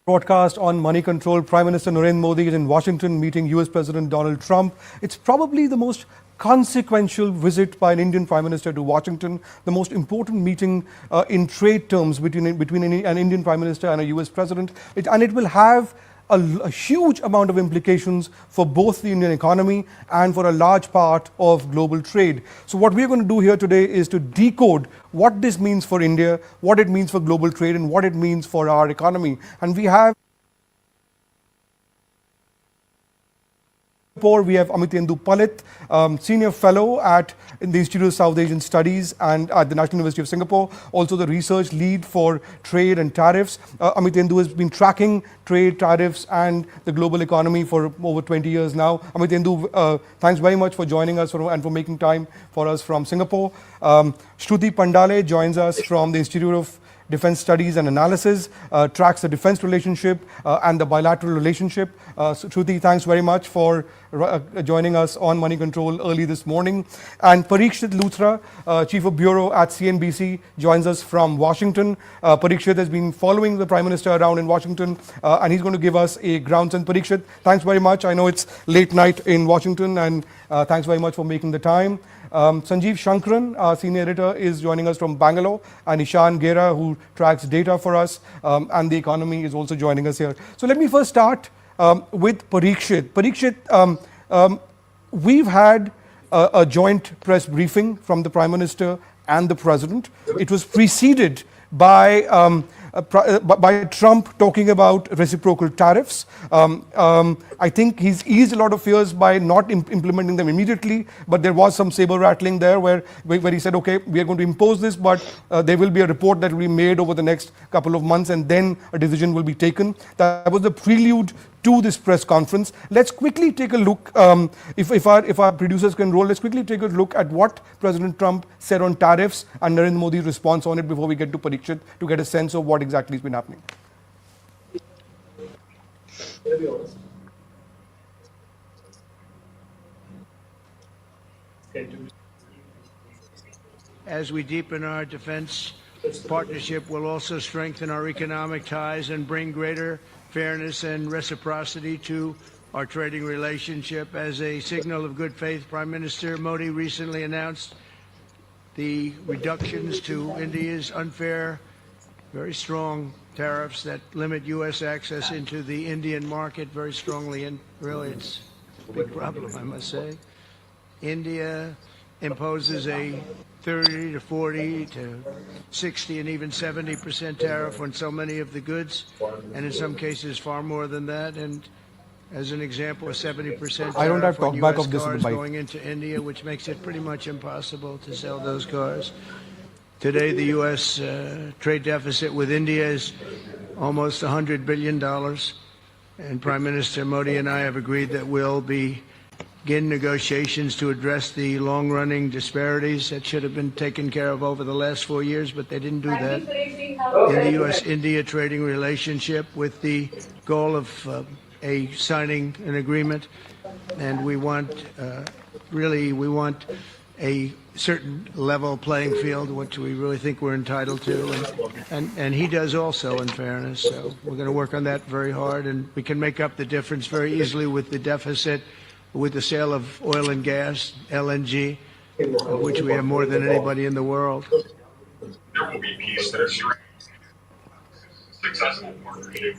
Broadcast on Moneycontrol. Prime Minister Narendra Modi is in Washington meeting US President Donald Trump. It's probably the most consequential visit by an Indian Prime Minister to Washington, the most important meeting in trade terms between an Indian Prime Minister and a US President. And it will have a huge amount of implications for both the Indian economy and for a large part of global trade. So what we're going to do here today is to decode what this means for India, what it means for global trade, and what it means for our economy. And we have Amityendu Palit, Senior Fellow in the Institute of South Asian Studies and at the National University of Singapore, also the Research Lead for Trade and Tariffs. Amityendu has been tracking trade, tariffs and the global economy for over 20 years now. Amityendu, thanks very much for joining us and for making time for us from Singapore. Shruti Pandale joins us from the Institute of Defense Studies and Analysis, tracks the defense relationship and the bilateral relationship. Shruti, thanks very much for joining us on Moneycontrol early this morning. And Parikshit Luthra, Chief of Bureau at CNBC, joins us from Washington. Parikshit has been following the Prime Minister around in Washington, and he's going to give us a ground sense. Parikshit, thanks very much. I know it's late night in Washington, and thanks very much for making the time. Sanjeev Shankaran, our senior editor, is joining us from Bangalore, and Ishan Gera, who tracks data for us and the economy, is also joining us here. So let me first start with Parikshit. Parikshit, we've had a joint press briefing from the Prime Minister and the President. It was preceded by Trump talking about reciprocal tariffs. I think he's eased a lot of fears by not implementing them immediately, but there was some saber rattling there where he said, okay, we are going to impose this, but there will be a report that will be made over the next couple of months and then a decision will be taken. That was the prelude to this press conference. Let's quickly take a look, if our producers can roll, let's quickly take a look at what President Trump said on tariffs and Narendra Modi's response on it before we get to Parikshit to get a sense of what exactly has been happening. As we deepen our defense partnership, we'll also strengthen our economic ties and bring greater fairness and reciprocity to our trading relationship. As a signal of good faith, Prime Minister Modi recently announced the reductions to India's unfair, very strong tariffs that limit U.S. access into the Indian market very strongly, and really it's a big problem, I must say. India imposes a 30 to 40 to 60 and even 70% tariff on so many of the goods, and in some cases far more than that. And as an example, a 70% tariff on U.S. cars going into India, which makes it pretty much impossible to sell those cars. Today, the U.S. Trade deficit with India is almost $100 billion, and Prime Minister Modi and I have agreed that we'll begin negotiations to address the long-running disparities that should have been taken care of over the last 4 years, but they didn't do that in the U.S.-India trading relationship, with the goal of signing an agreement. And we want, we want a certain level playing field, which we really think we're entitled to, and he does also, in fairness. So we're going to work on that very hard, and we can make up the difference very easily with the deficit, with the sale of oil and gas, LNG, which we have more than anybody in the world.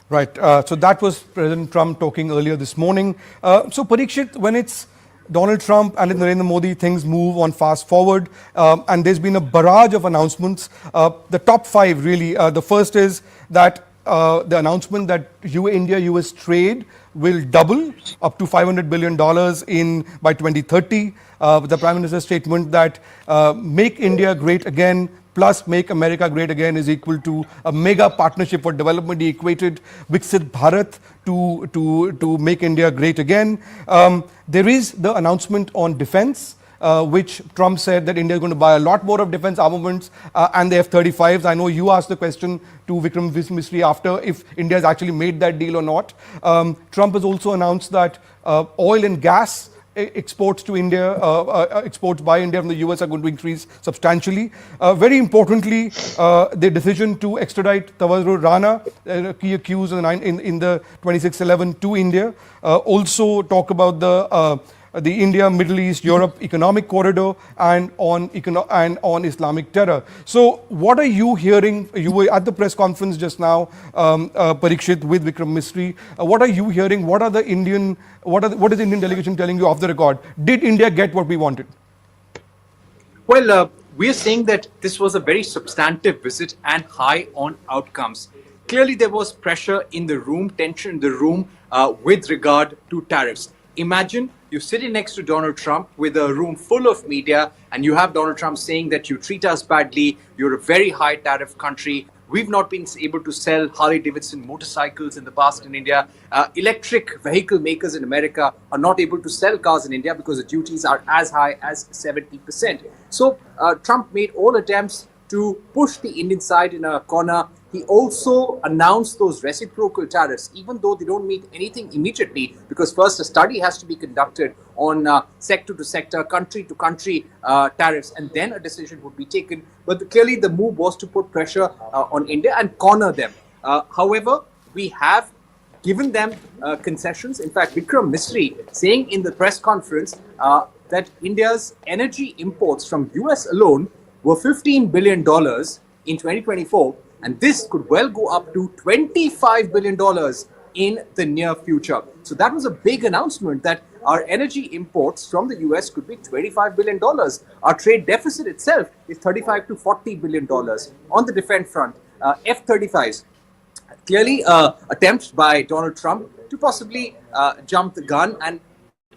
Right. So that was President Trump talking earlier this morning. So Parikshit, when it's Donald Trump and Narendra Modi, things move on fast forward, and there's been a barrage of announcements. The top five, really. The first is that the announcement that India-US trade will double up to $500 billion by 2030. The Prime Minister's statement that Make India Great Again plus Make America Great Again is equal to a mega partnership for development. He equated Viksit Bharat to Make India Great Again. There is the announcement on defense, which Trump said that India is going to buy a lot more of defense armaments and the F-35s. I know you asked the question to Vikram Misri after if India has actually made that deal or not. Trump has also announced that oil and gas exports to India, exports by India from the US are going to increase substantially. Very importantly, the decision to extradite Tawarrur Rana, key accused in the 2611 to India. Also talk about the India, Middle East, Europe economic corridor and on Islamic terror. So what are you hearing? You were at the press conference just now, Parikshit, with Vikram Misri. What are you hearing? What is the Indian delegation telling you off the record? Did India get what we wanted? Well, we are saying that this was a very substantive visit and high on outcomes. Clearly, there was pressure in the room, tension in the room with regard to tariffs. Imagine you're sitting next to Donald Trump with a room full of media, and you have Donald Trump saying that you treat us badly, you're a very high tariff country. We've not been able to sell Harley-Davidson motorcycles in the past in India. Electric vehicle makers in America are not able to sell cars in India because the duties are as high as 70%. So Trump made all attempts to push the Indian side in a corner. He also announced those reciprocal tariffs, even though they don't mean anything immediately, because first a study has to be conducted on sector to sector, country to country tariffs, and then a decision would be taken. But clearly the move was to put pressure on India and corner them. However, we have given them concessions. In fact, Vikram Misri saying in the press conference that India's energy imports from US alone were $15 billion in 2024, and this could well go up to $25 billion in the near future. So that was a big announcement that our energy imports from the US could be $25 billion. Our trade deficit itself is $35 to $40 billion. On the defense front, F-35s, clearly attempts by Donald Trump to possibly jump the gun and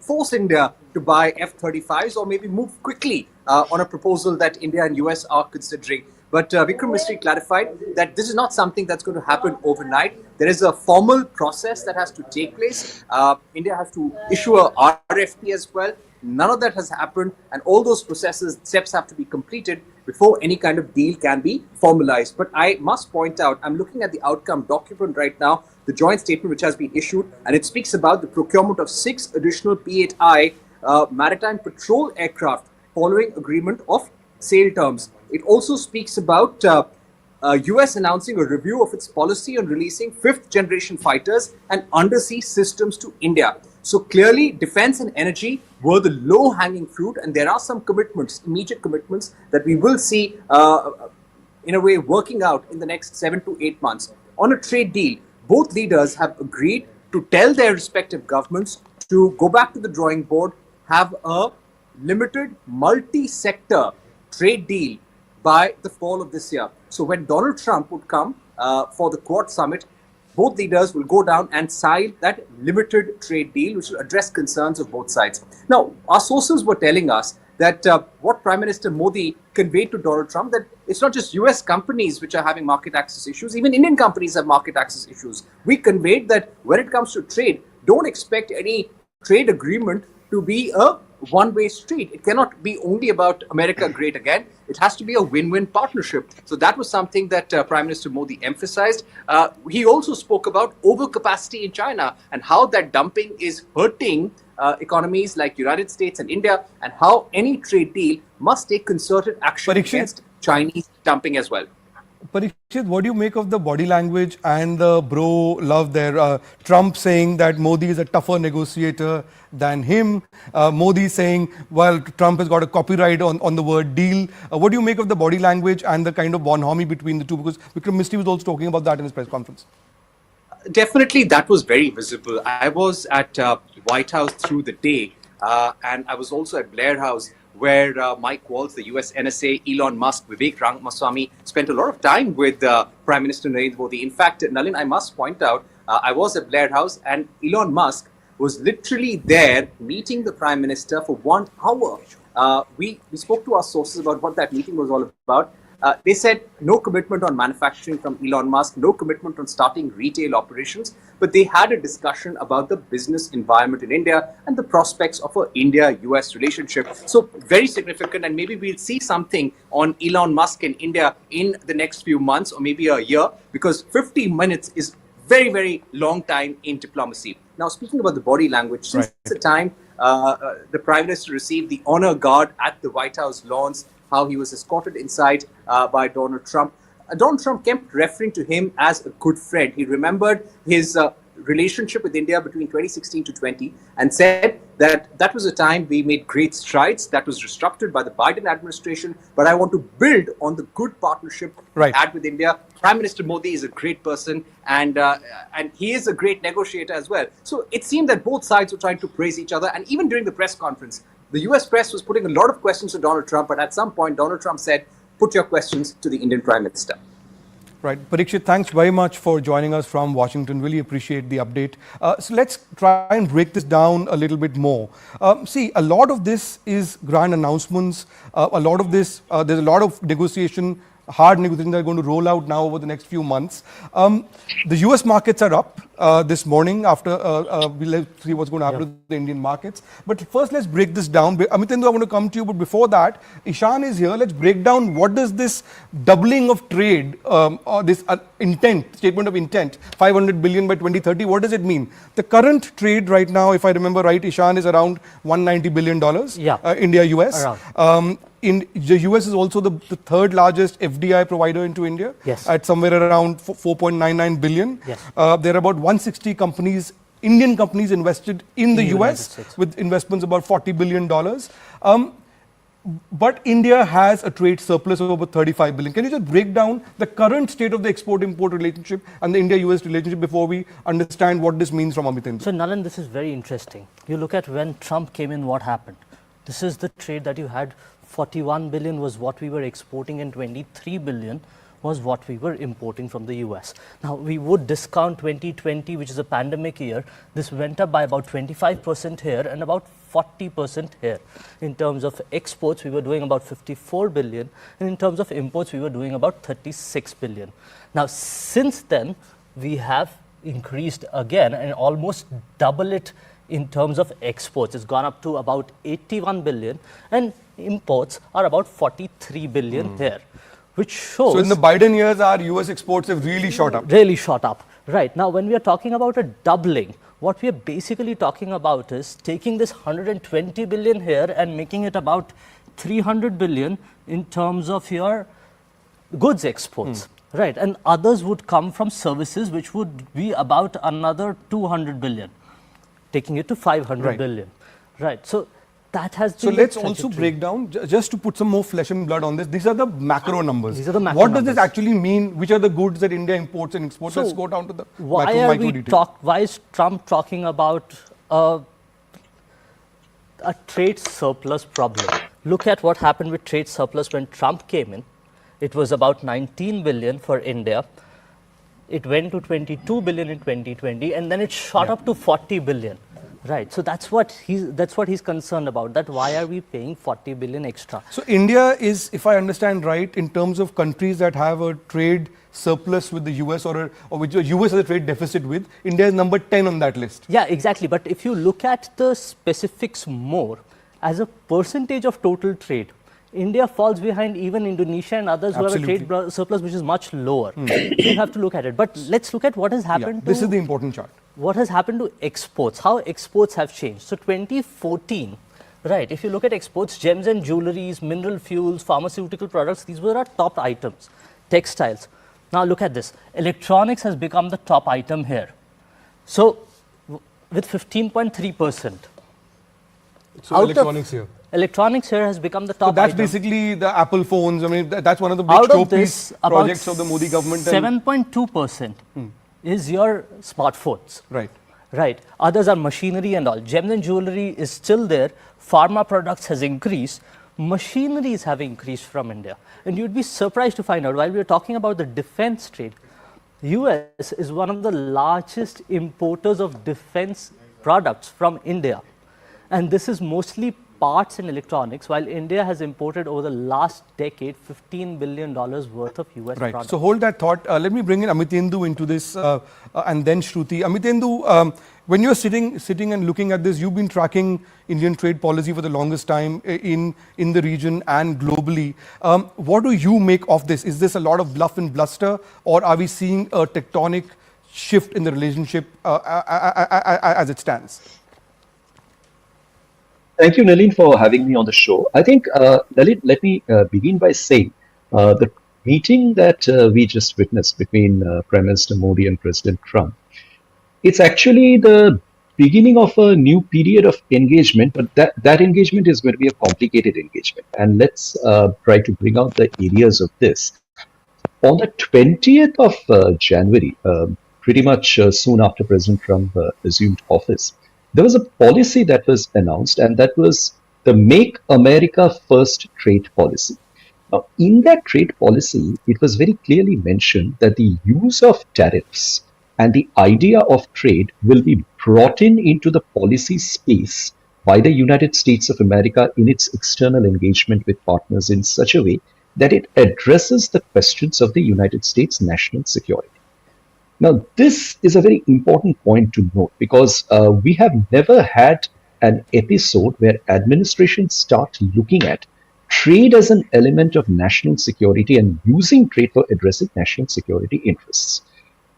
force India to buy F-35s or maybe move quickly on a proposal that India and US are considering. But Vikram Misri clarified that this is not something that's going to happen overnight. There is a formal process that has to take place. India has to issue a RFP as well. None of that has happened, and all those steps have to be completed before any kind of deal can be formalized. But I must point out, I'm looking at the outcome document right now, the joint statement which has been issued, and it speaks about the procurement of 6 additional P-8I maritime patrol aircraft following agreement of sale terms. It also speaks about US announcing a review of its policy on releasing 5th generation fighters and undersea systems to India. So clearly, defense and energy were the low-hanging fruit, and there are some commitments, immediate commitments, that we will see in a way working out in the next 7 to 8 months. On a trade deal, both leaders have agreed to tell their respective governments to go back to the drawing board, have a limited multi-sector trade deal by the fall of this year. So when Donald Trump would come for the Quad Summit, both leaders will go down and sign that limited trade deal, which will address concerns of both sides. Now, our sources were telling us that what Prime Minister Modi conveyed to Donald Trump, that it's not just US companies which are having market access issues, even Indian companies have market access issues. We conveyed that when it comes to trade, don't expect any trade agreement to be a one-way street. It cannot be only about America great again. It has to be a win-win partnership. So that was something that Prime Minister Modi emphasized. He also spoke about overcapacity in China and how that dumping is hurting economies like United States and India, and how any trade deal must take concerted action against Chinese dumping as well. Parikshit, what do you make of the body language and the bro love there? Trump saying that Modi is a tougher negotiator than him. Modi saying, well, Trump has got a copyright on the word deal. What do you make of the body language and the kind of bonhomie between the two? Because Vikram Misri was also talking about that in his press conference. Definitely, that was very visible. I was at White House through the day, and I was also at Blair House, where Mike Waltz, the US NSA, Elon Musk, Vivek Ramaswamy spent a lot of time with Prime Minister Narendra Modi. In fact, Nalin, I must point out, I was at Blair House, and Elon Musk was literally there meeting the Prime Minister for 1 hour. We spoke to our sources about what that meeting was all about. They said no commitment on manufacturing from Elon Musk, no commitment on starting retail operations, but they had a discussion about the business environment in India and the prospects of an India-US relationship. So very significant, and maybe we'll see something on Elon Musk and India in the next few months or maybe a year, because 50 minutes is very, very long time in diplomacy. Now, speaking about the body language, since the time the Prime Minister received the honor guard at the White House lawns, how he was escorted inside by Donald Trump. Donald Trump kept referring to him as a good friend. He remembered his relationship with India between 2016 to 20 and said that that was a time we made great strides that was disrupted by the Biden administration, but I want to build on the good partnership we had with India. Prime Minister Modi is a great person, and he is a great negotiator as well. So it seemed that both sides were trying to praise each other, and even during the press conference, the US press was putting a lot of questions to Donald Trump, but at some point Donald Trump said, put your questions to the Indian Prime Minister. Right. Parikshit, thanks very much for joining us from Washington. Really appreciate the update. So let's try and break this down a little bit more. See, a lot of this is grand announcements. A lot of this, there's a lot of negotiation, hard negotiation that are going to roll out now over the next few months. The US markets are up this morning after we'll see what's going to happen to the Indian markets. But first, let's break this down. Amitendu, I want to come to you, but before that, Ishan is here. Let's break down what does this doubling of trade or this statement of intent, 500 billion by 2030, what does it mean? The current trade right now, if I remember right, Ishan, is around $190 billion, India-US. The US is also the third largest FDI provider into India at somewhere around 4.99 billion. There are about 160 companies, Indian companies invested in the US with investments about $40 billion. But India has a trade surplus of over 35 billion. Can you just break down the current state of the export-import relationship and the India-US relationship before we understand what this means from Amitendu? So Nalin, this is very interesting. You look at when Trump came in, what happened? This is the trade that you had. 41 billion was what we were exporting and 23 billion was what we were importing from the US. Now, we would discount 2020, which is a pandemic year. This went up by about 25% here and about 40% here. In terms of exports, we were doing about 54 billion. And in terms of imports, we were doing about 36 billion. Now, since then, we have increased again and almost double it in terms of exports. It's gone up to about 81 billion and imports are about 43 billion here, which shows... So in the Biden years, our US exports have really shot up. Really shot up. Right. Now, when we are talking about a doubling, what we are basically talking about is taking this 120 billion here and making it about 300 billion in terms of your goods exports. Right. And others would come from services, which would be about another 200 billion. Taking it to 500 billion. Right. So that has So let's also break down, just to put some more flesh and blood on this. These are the macro numbers. These are the macro What numbers. Does this actually mean? Which are the goods that India imports and exports? So let's go down to the why micro why is Trump talking about a trade surplus problem? Look at what happened with trade surplus when Trump came in. It was about 19 billion for India. It went to 22 billion in 2020 and then it shot up to 40 billion. Right. So that's what he's concerned about. That why are we paying 40 billion extra? So India is, if I understand right, in terms of countries that have a trade surplus with the US or which the US has a trade deficit with, India is number 10 on that list. Yeah, exactly. But if you look at the specifics more, as a percentage of total trade, India falls behind even Indonesia and others who have a trade surplus which is much lower. So you have to look at it. But let's look at what has happened to... This is the important chart. What has happened to exports, how exports have changed. So 2014, right, if you look at exports, gems and jewelries, mineral fuels, pharmaceutical products, these were our top items. Textiles. Now look at this. Electronics has become the top item here. So with 15.3%. So electronics here. Electronics here has become the top So that's item. basically the Apple phones. I mean, that's one of the big showpiece projects of the Modi government. 7.2% is your smartphones. Right. Right. Others are machinery and all. Gems and jewelry is still there. Pharma products has increased. Machineries have increased from India. And you'd be surprised to find out, while we are talking about the defense trade, US is one of the largest importers of defense products from India. And this is mostly parts and electronics, while India has imported over the last decade $15 billion worth of US products. So hold that thought. Let me bring in Amitendu into this and then Shruti. Amitendu, when you're sitting and looking at this, you've been tracking Indian trade policy for the longest time in the region and globally. What do you make of this? Is this a lot of bluff and bluster, or are we seeing a tectonic shift in the relationship as it stands? Thank you, Nalin, for having me on the show. I think, Nalin, let me begin by saying the meeting that we just witnessed between Prime Minister Modi and President Trump, it's actually the beginning of a new period of engagement, but that engagement is going to be a complicated engagement. And let's try to bring out the areas of this. On the 20th of January, pretty much soon after President Trump assumed office, there was a policy that was announced, and that was the Make America First trade policy. Now, in that trade policy, it was very clearly mentioned that the use of tariffs and the idea of trade will be brought into the policy space by the United States of America in its external engagement with partners in such a way that it addresses the questions of the United States national security. Now, this is a very important point to note because we have never had an episode where administrations start looking at trade as an element of national security and using trade for addressing national security interests.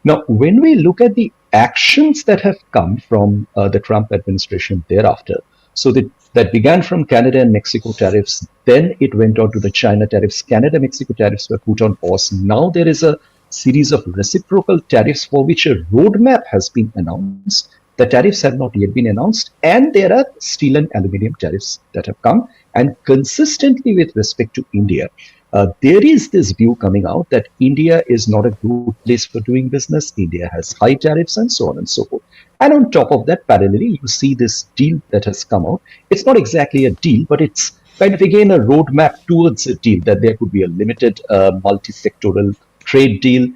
Now, when we look at the actions that have come from the Trump administration thereafter, so that began from Canada and Mexico tariffs, then it went on to the China tariffs. Canada-Mexico tariffs were put on pause. Now there is a series of reciprocal tariffs for which a roadmap has been announced. The tariffs have not yet been announced, and there are steel and aluminium tariffs that have come. And consistently with respect to India, there is this view coming out that India is not a good place for doing business. India has high tariffs and so on and so forth. And on top of that, parallelly, you see this deal that has come out. It's not exactly a deal, but it's kind of again a roadmap towards a deal, that there could be a limited multi-sectoral trade deal.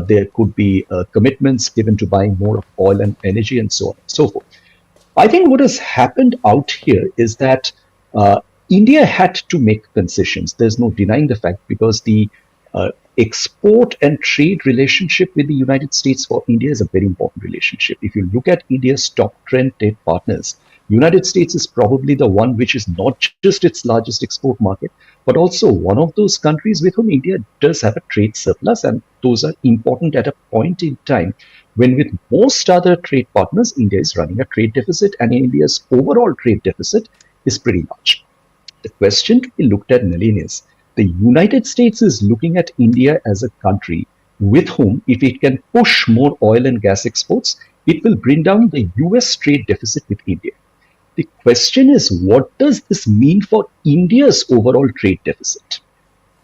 There could be commitments given to buying more of oil and energy and so on and so forth. I think what has happened out here is that India had to make concessions. There's no denying the fact, because the export and trade relationship with the United States for India is a very important relationship. If you look at India's top 10 trade partners, United States is probably the one which is not just its largest export market, but also one of those countries with whom India does have a trade surplus, and those are important at a point in time when with most other trade partners, India is running a trade deficit, and India's overall trade deficit is pretty large. The question to be looked at, Nalin, is the United States is looking at India as a country with whom, if it can push more oil and gas exports, it will bring down the US trade deficit with India. The question is, what does this mean for India's overall trade deficit?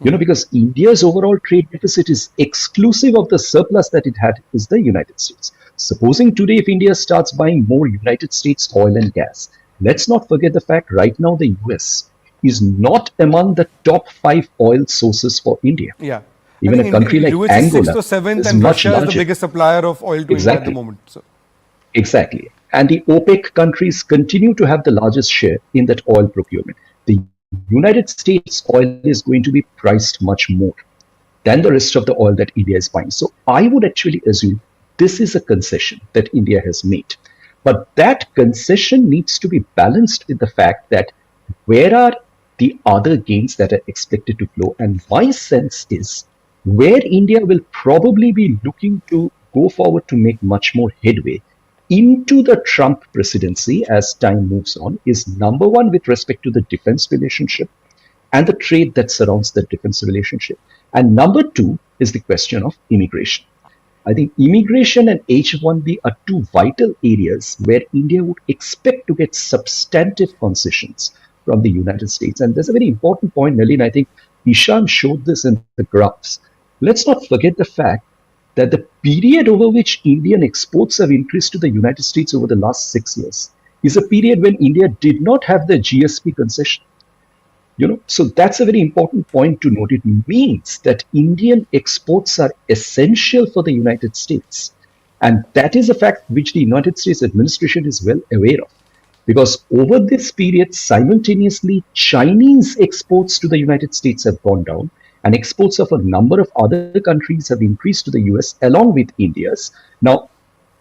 Because India's overall trade deficit is exclusive of the surplus that it had is the United States. Supposing today, if India starts buying more United States oil and gas, let's not forget the fact right now the US is not among the top 5 oil sources for India. Yeah. Even a country like US Angola is 6th or 7th, is and much Russia is larger. the biggest supplier of oil to India at the moment. So. Exactly. And the OPEC countries continue to have the largest share in that oil procurement. The United States oil is going to be priced much more than the rest of the oil that India is buying. So I would actually assume this is a concession that India has made. But that concession needs to be balanced with the fact that where are the other gains that are expected to flow? And my sense is where India will probably be looking to go forward to make much more headway into the Trump presidency as time moves on is number one with respect to the defense relationship and the trade that surrounds the defense relationship. And number two is the question of immigration. I think immigration and H-1B are two vital areas where India would expect to get substantive concessions from the United States. And there's a very important point, Nalin, I think Ishan showed this in the graphs. Let's not forget the fact that the period over which Indian exports have increased to the United States over the last 6 years is a period when India did not have the GSP concession. So that's a very important point to note. It means that Indian exports are essential for the United States. And that is a fact which the United States administration is well aware of. Because over this period, simultaneously, Chinese exports to the United States have gone down, and exports of a number of other countries have increased to the US along with India's. Now,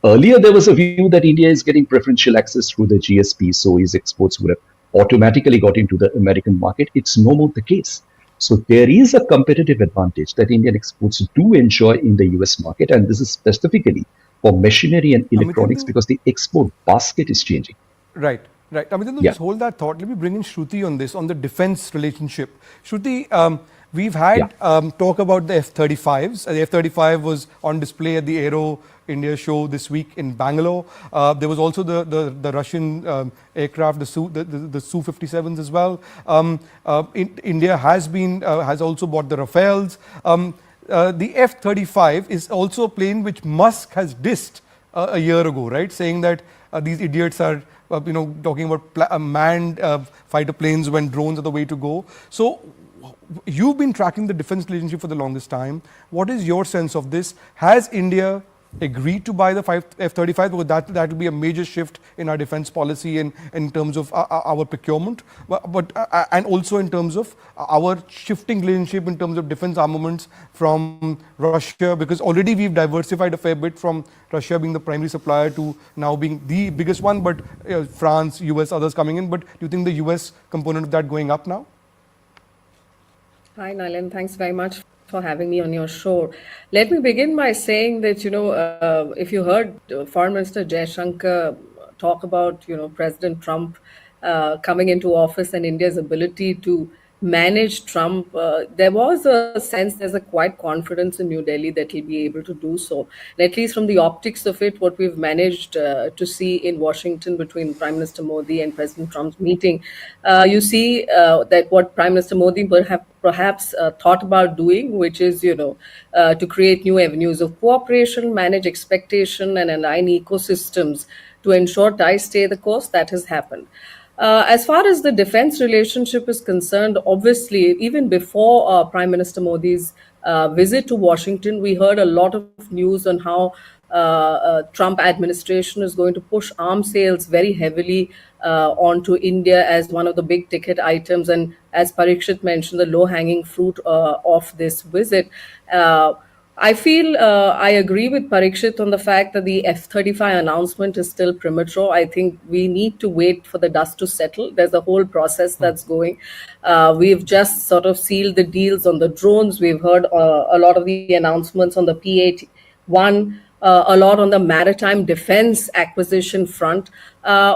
earlier there was a view that India is getting preferential access through the GSP, so its exports would have automatically got into the American market. It's no more the case. So there is a competitive advantage that Indian exports do enjoy in the US market, and this is specifically for machinery and electronics because the export basket is changing. Right. Right. Amit, Yeah. just hold that thought. Let me bring in Shruti on this, on the defense relationship. Shruti, we've had talk about the F-35s. The F-35 was on display at the Aero India show this week in Bangalore. There was also the Russian aircraft, the Su-57s as well. India has also bought the Rafales. The F-35 is also a plane which Musk has dissed a year ago, right? Saying that these idiots are, talking about manned fighter planes when drones are the way to go. So you've been tracking the defense relationship for the longest time. What is your sense of this? Has India agreed to buy the F-35? Because that will be a major shift in our defense policy in terms of our procurement, but and also in terms of our shifting relationship in terms of defense armaments from Russia, because already we've diversified a fair bit from Russia being the primary supplier to now being the biggest one, but France, US, others coming in. But do you think the US component of that going up now? Hi, Nalin. Thanks very much for having me on your show. Let me begin by saying that, if you heard Foreign Minister Jaishankar talk about, President Trump coming into office and India's ability to manage Trump, there was a sense, there's a quiet confidence in New Delhi that he'll be able to do so. And at least from the optics of it, what we've managed to see in Washington between Prime Minister Modi and President Trump's meeting, you see that what Prime Minister Modi perhaps thought about doing, which is, to create new avenues of cooperation, manage expectation, and align ecosystems to ensure ties stay the course, that has happened. As far as the defense relationship is concerned, obviously, even before Prime Minister Modi's visit to Washington, we heard a lot of news on how Trump administration is going to push arms sales very heavily onto India as one of the big ticket items. And as Parikshit mentioned, the low-hanging fruit of this visit. I feel I agree with Parikshit on the fact that the F-35 announcement is still premature. I think we need to wait for the dust to settle. There's a whole process that's going. We've just sort of sealed the deals on the drones. We've heard a lot of the announcements on the P-81, a lot on the maritime defense acquisition front,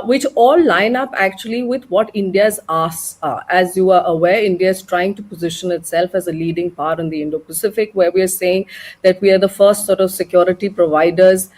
which all line up actually with what India's asks are. As you are aware, India is trying to position itself as a leading power in the Indo-Pacific, where we are saying that we are the first sort of security providers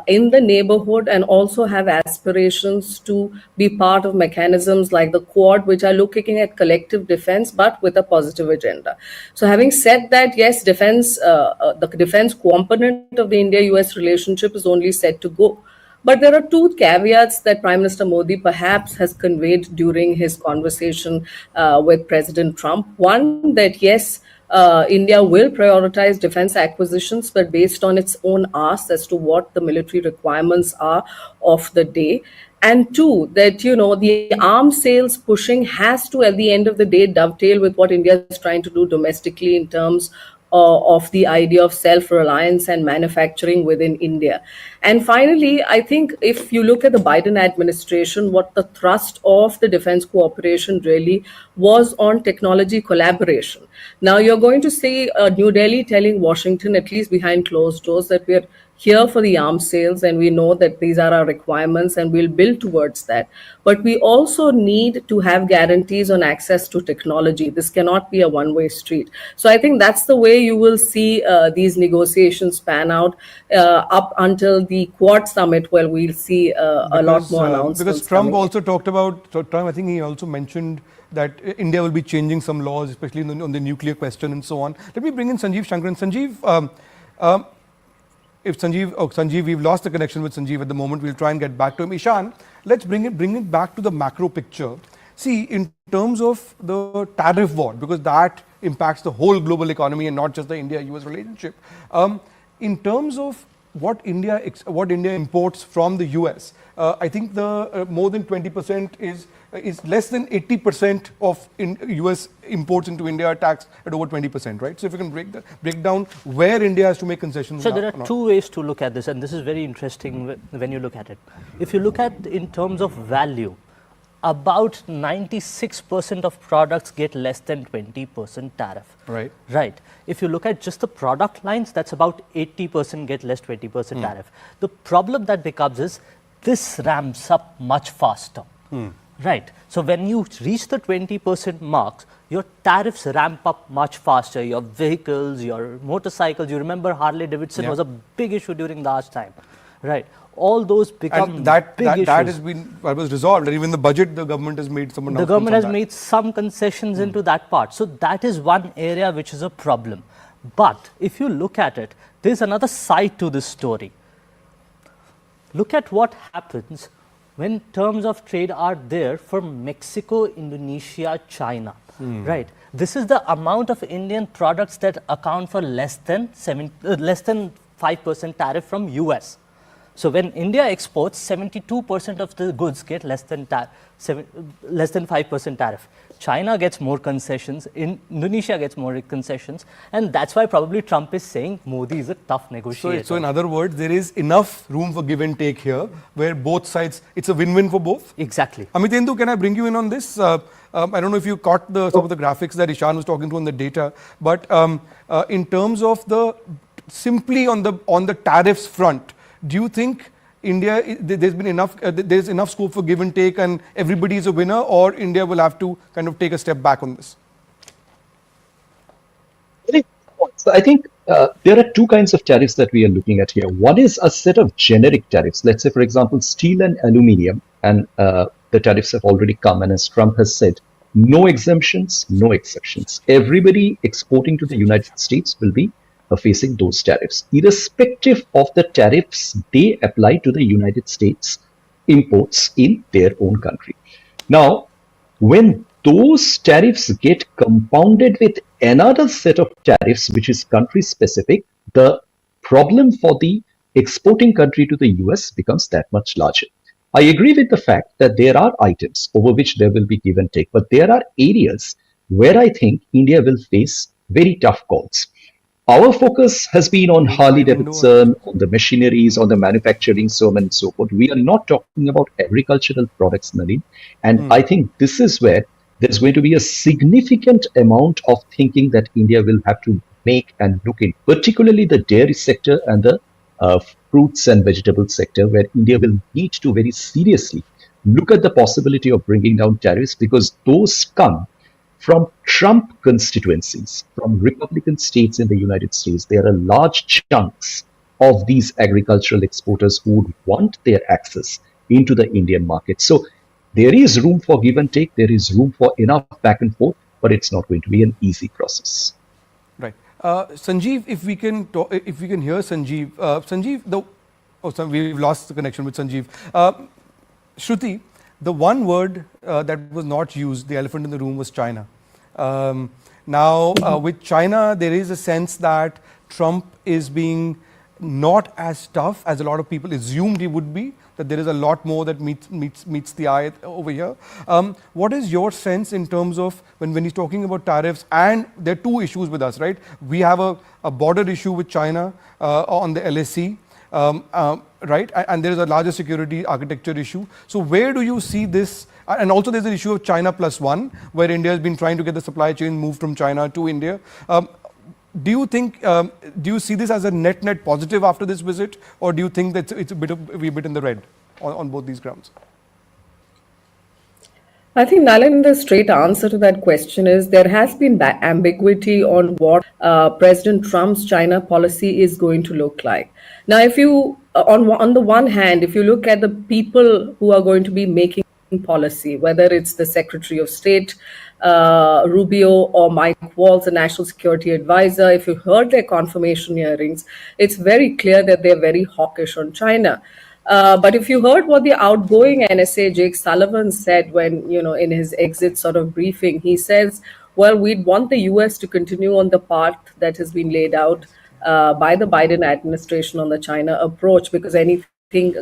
in the neighborhood, and also have aspirations to be part of mechanisms like the Quad, which are looking at collective defense, but with a positive agenda. So having said that, yes, the defense component of the India-US relationship is only set to go. But there are two caveats that Prime Minister Modi perhaps has conveyed during his conversation with President Trump. One, that yes, India will prioritize defense acquisitions, but based on its own asks as to what the military requirements are of the day. And two, that, the arms sales pushing has to, at the end of the day, dovetail with what India is trying to do domestically in terms of the idea of self-reliance and manufacturing within India. And finally, I think if you look at the Biden administration, what the thrust of the defense cooperation really was on technology collaboration. Now you're going to see New Delhi telling Washington, at least behind closed doors, that we're here for the arms sales and we know that these are our requirements and we'll build towards that. But we also need to have guarantees on access to technology. This cannot be a one-way street. So I think that's the way you will see these negotiations pan out up until the Quad summit, where we'll see a lot more announcements. Because Trump also talked about, I think he also mentioned that India will be changing some laws, especially on the nuclear question and so on. Let me bring in Sanjeev Shankar. Sanjeev, if Sanjeev, we've lost the connection with Sanjeev at the moment. We'll try and get back to him. Ishan, let's bring it back to the macro picture. See, in terms of the tariff war, because that impacts the whole global economy and not just the India-US relationship. In terms of what India imports from the US, I think the more than 20% is less than 80% of US imports into India are taxed at over 20%, right? So if you can break down where India has to make concessions. So there are two ways to look at this, and this is very interesting when you look at it. If you look at in terms of value, about 96% of products get less than 20% tariff. Right. Right. If you look at just the product lines, that's about 80% get less 20% tariff. The problem that becomes is this ramps up much faster. Right. So when you reach the 20% marks, your tariffs ramp up much faster. Your vehicles, your motorcycles, you remember Harley Davidson was a big issue during last time. Right. All those become And that big issues. that was resolved. And even the budget, the government has made some The announcements government on has that. made some concessions into that part. So that is one area which is a problem. But if you look at it, there's another side to this story. Look at what happens when terms of trade are there for Mexico, Indonesia, China. Right. This is the amount of Indian products that account for less than 5% tariff from US. So when India exports, 72% of the goods get less than 5% tariff. China gets more concessions, Indonesia gets more concessions, and that's why probably Trump is saying Modi is a tough negotiator. So in other words, there is enough room for give and take here, where both sides, it's a win-win for both. Exactly. Amitendu, can I bring you in on this? I don't know if you caught some of the graphics that Ishan was talking to on the data, but in terms of simply on the tariffs front, do you think India, there's enough scope for give and take and everybody is a winner, or India will have to kind of take a step back on this? I think there are two kinds of tariffs that we are looking at here. One is a set of generic tariffs. Let's say, for example, steel and aluminium, and the tariffs have already come. And as Trump has said, no exemptions, no exceptions. Everybody exporting to the United States will be facing those tariffs, irrespective of the tariffs they apply to the United States imports in their own country. Now, when those tariffs get compounded with another set of tariffs, which is country specific, the problem for the exporting country to the US becomes that much larger. I agree with the fact that there are items over which there will be give and take, but there are areas where I think India will face very tough calls. Our focus has been on Harley Davidson, on the machineries, on the manufacturing, so on and so forth. We are not talking about agricultural products, Nalin. And I think this is where there's going to be a significant amount of thinking that India will have to make and look in, particularly the dairy sector and the fruits and vegetable sector, where India will need to very seriously look at the possibility of bringing down tariffs, because those come from Trump constituencies, from Republican states in the United States. There are large chunks of these agricultural exporters who would want their access into the Indian market. So there is room for give and take. There is room for enough back and forth, but it's not going to be an easy process. Right. Sanjeev, if we can hear Sanjeev. Sanjeev, we've lost the connection with Sanjeev. Shruti, the one word that was not used, the elephant in the room, was China. Now, with China, there is a sense that Trump is being not as tough as a lot of people assumed he would be, that there is a lot more that meets the eye over here. What is your sense in terms of when he's talking about tariffs? And there are two issues with us, right? We have a border issue with China on the LSC. Right, and there is a larger security architecture issue. So where do you see this? And also there's an issue of China +1, where India has been trying to get the supply chain moved from China to India. Do you think, do you see this as a net positive after this visit, or do you think that it's we're a bit in the red on both these grounds? I think, Nalin, the straight answer to that question is there has been ambiguity on what President Trump's China policy is going to look like. Now, if you, on the one hand, if you look at the people who are going to be making policy, whether it's the Secretary of State, Rubio, or Mike Waltz, the National Security Advisor, if you heard their confirmation hearings, it's very clear that they're very hawkish on China. But if you heard what the outgoing NSA Jake Sullivan said when, in his exit sort of briefing, he says, well, we'd want the US to continue on the path that has been laid out by the Biden administration on the China approach, because anything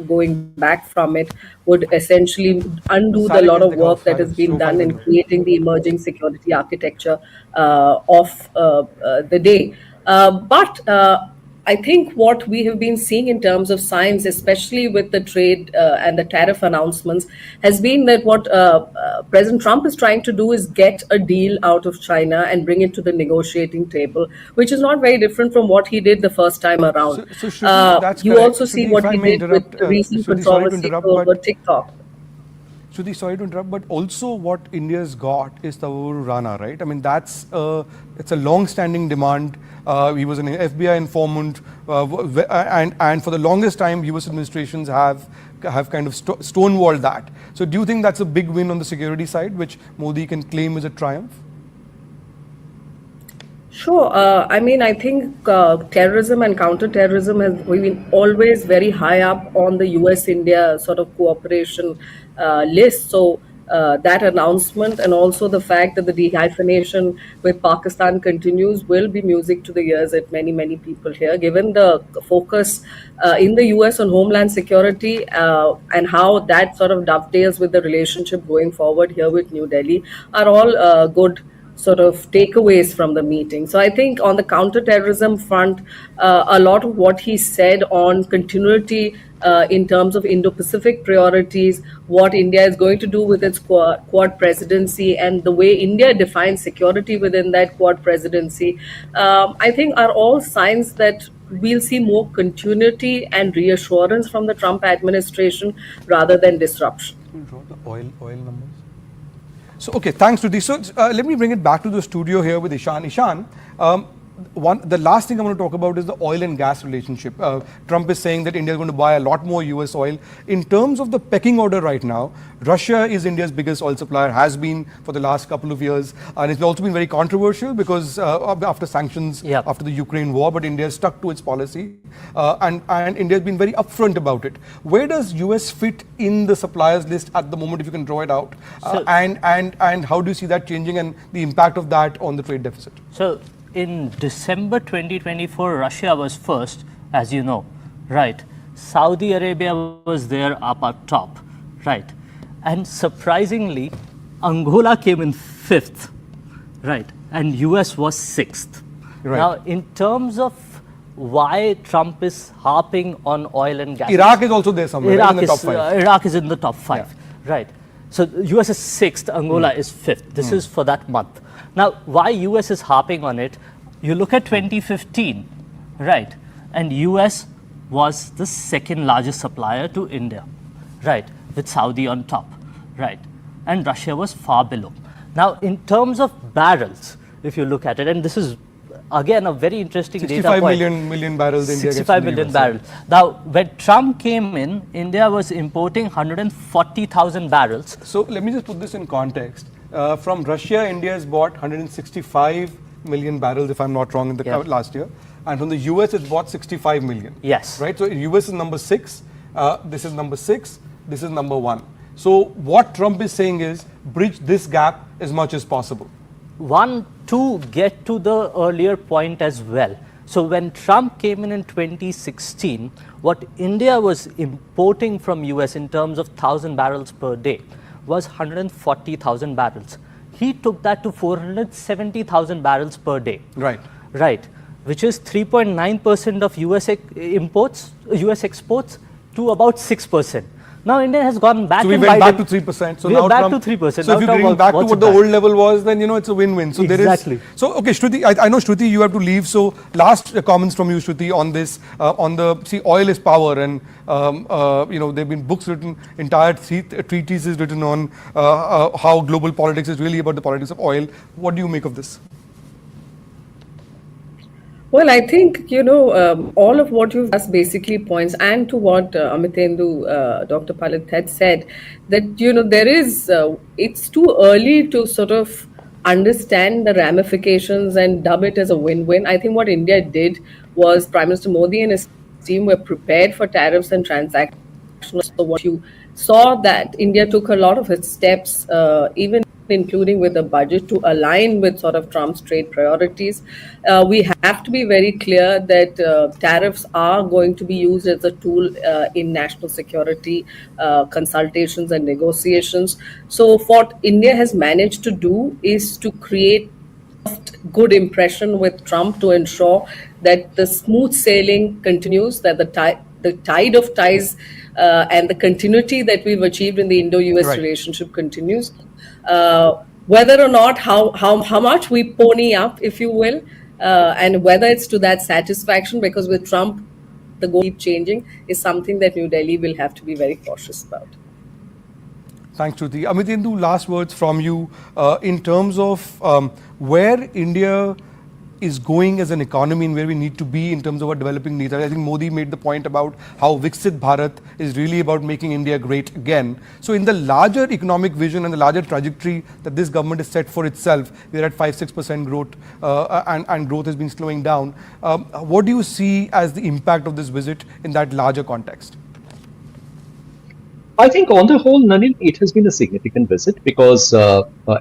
going back from it would essentially undo the lot of work that has been done in creating the emerging security architecture of the day. But I think what we have been seeing in terms of signs, especially with the trade and the tariff announcements, has been that what President Trump is trying to do is get a deal out of China and bring it to the negotiating table, which is not very different from what he did the first time around. You also see what he did with the recent controversy over TikTok. Shruti, sorry to interrupt, but also what India's got is Tavur Rana, right? I mean, it's a long-standing demand. He was an FBI informant, and for the longest time, U.S. administrations have kind of stonewalled that. So, do you think that's a big win on the security side, which Modi can claim as a triumph? Sure. I mean, I think terrorism and counterterrorism has been always very high up on the US-India sort of cooperation list. So that announcement and also the fact that the dehyphenation with Pakistan continues will be music to the ears at many, many people here, given the focus in the US on homeland security and how that sort of dovetails with the relationship going forward here with New Delhi are all good sort of takeaways from the meeting. So I think on the counterterrorism front, a lot of what he said on continuity in terms of Indo-Pacific priorities, what India is going to do with its Quad presidency, and the way India defines security within that Quad presidency, I think are all signs that we'll see more continuity and reassurance from the Trump administration rather than disruption. The oil numbers. So, okay, thanks, Shruti. So, let me bring it back to the studio here with Ishan. Ishan, the last thing I want to talk about is the oil and gas relationship. Trump is saying that India is going to buy a lot more US oil. In terms of the pecking order right now, Russia is India's biggest oil supplier, has been for the last couple of years. And it's also been very controversial because after sanctions, after the Ukraine war, but India stuck to its policy. And India has been very upfront about it. Where does US fit in the suppliers list at the moment, if you can draw it out? And how do you see that changing and the impact of that on the trade deficit? So, in December 2024, Russia was first, as you know, right? Saudi Arabia was there up at top, right? And surprisingly, Angola came in fifth, right? And US was sixth. Right. Now, in terms of why Trump is harping on oil and gas, Iraq is also there somewhere, right, in the top five. Iraq is in the top five, right? So US is sixth, Angola is fifth. This is for that month. Now, why US is harping on it? You look at 2015, right? And US was the second largest supplier to India, right? With Saudi on top, right? And Russia was far below. Now, in terms of barrels, if you look at it, and this is again a very interesting data point. 65 million barrels India gets 65 million barrels. Now, when Trump came in, India was importing 140,000 barrels. So let me just put this in context. From Russia, India has bought 165 million barrels, if I'm not wrong, in the last year. And from the US, it's bought 65 million. Yes. Right? So US is number 6. This is number 6. This is number 1. So what Trump is saying is bridge this gap as much as possible. One, to get to the earlier point as well. So when Trump came in 2016, what India was importing from US in terms of 1,000 barrels per day was 140,000 barrels. He took that to 470,000 barrels per day. Right. Right. Which is 3.9% of US exports to about 6%. Now India has gone back. So we went back to 3%. So now back to 3%. So if you bring back to what the old level was, then it's a win-win. So exactly. There is. So okay, Shruti, I know Shruti, you have to leave. So last comments from you, Shruti, on this, oil is power, and there've been books written, entire treatises written on how global politics is really about the politics of oil. What do you make of this? Well, I think, all of what you've asked basically points, and to what Dr. Palit had said, that, there is, it's too early to sort of understand the ramifications and dub it as a win-win. I think what India did was Prime Minister Modi and his team were prepared for tariffs and transactions. So what you saw that India took a lot of its steps, even including with the budget, to align with sort of Trump's trade priorities. We have to be very clear that tariffs are going to be used as a tool in national security consultations and negotiations. So what India has managed to do is to create good impression with Trump to ensure that the smooth sailing continues, that the tide of ties and the continuity that we've achieved in the Indo-US relationship continues. Whether or not how much we pony up, if you will, and whether it's to that satisfaction, because with Trump the goal keep changing, is something that New Delhi will have to be very cautious about. Thanks, Shruti. Amitendu, last words from you in terms of where India is going as an economy and where we need to be in terms of our developing needs. I think Modi made the point about how Viksit Bharat is really about making India great again. So in the larger economic vision and the larger trajectory that this government has set for itself, we're at 5-6% growth and growth has been slowing down. What do you see as the impact of this visit in that larger context? I think on the whole, Nalin, it has been a significant visit because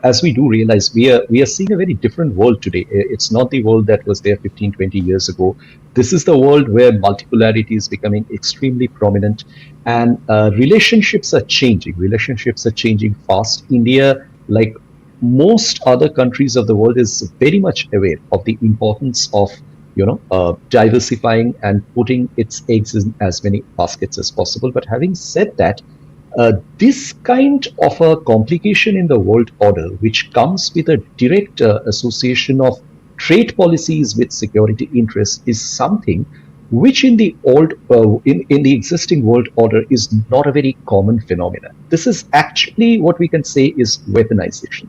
as we do realize, we are seeing a very different world today. It's not the world that was there 15, 20 years ago. This is the world where multipolarity is becoming extremely prominent and relationships are changing. Relationships are changing fast. India, like most other countries of the world, is very much aware of the importance of diversifying and putting its eggs in as many baskets as possible. But having said that, this kind of a complication in the world order, which comes with a direct association of trade policies with security interests, is something which in the in the existing world order is not a very common phenomenon. This is actually what we can say is weaponization.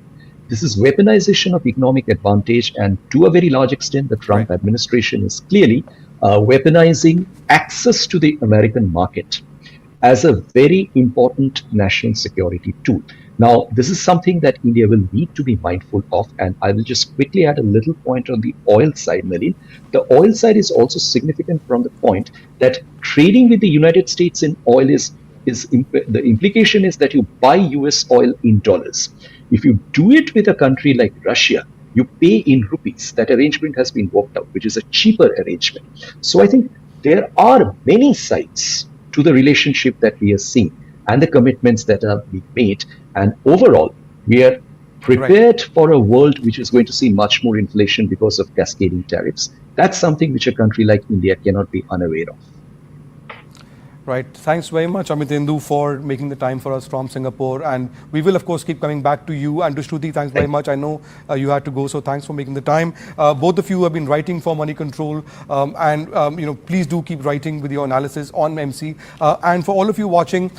This is weaponization of economic advantage, and to a very large extent, the Trump administration is clearly weaponizing access to the American market as a very important national security tool. Now, this is something that India will need to be mindful of, and I will just quickly add a little point on the oil side, Nalin. The oil side is also significant from the point that trading with the United States in oil the implication is that you buy US oil in dollars. If you do it with a country like Russia, you pay in rupees. That arrangement has been worked out, which is a cheaper arrangement. So I think there are many sides to the relationship that we are seeing and the commitments that are being made. And overall, we are prepared for a world which is going to see much more inflation because of cascading tariffs. That's something which a country like India cannot be unaware of. Right. Thanks very much, Amitendu, for making the time for us from Singapore. And we will, of course, keep coming back to you. And to Shruti, thanks very much. I know you had to go, so thanks for making the time. Both of you have been writing for Moneycontrol. Please do keep writing with your analysis on MC. And for all of you watching,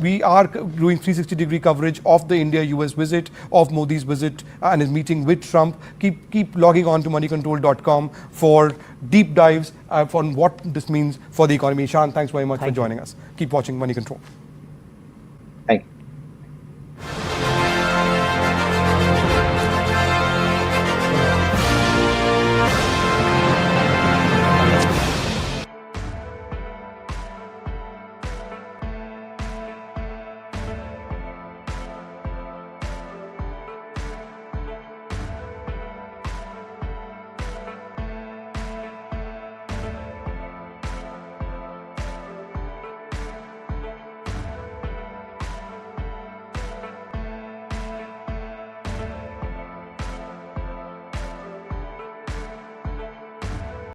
we are doing 360-degree coverage of the India-US visit, of Modi's visit and his meeting with Trump. Keep logging on to moneycontrol.com for deep dives on what this means for the economy. Shan, thanks very much for joining us. Keep watching Money Control.